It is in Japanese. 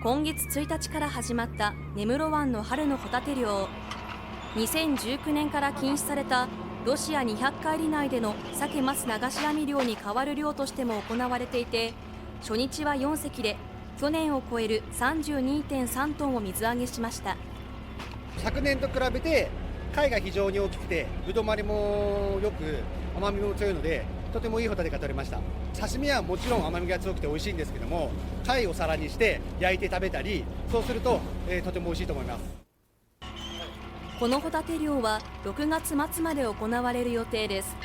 今月1日から始まった根室湾の春のホタテ漁。2019年から禁止されたロシア200海里内での鮭マス流し網漁に代わる漁としても行われていて、初日は4隻で去年を超える 32.3 トンを水揚げしました。昨年と比べて貝が非常に大きくて、ぶどまりもよく甘みも強いので、とてもいいホタテが取れました。刺身はもちろん甘みが強くて美味しいんですけども、貝を皿にして焼いて食べたり、そうすると、とても美味しいと思います。このホタテ漁は6月末まで行われる予定です。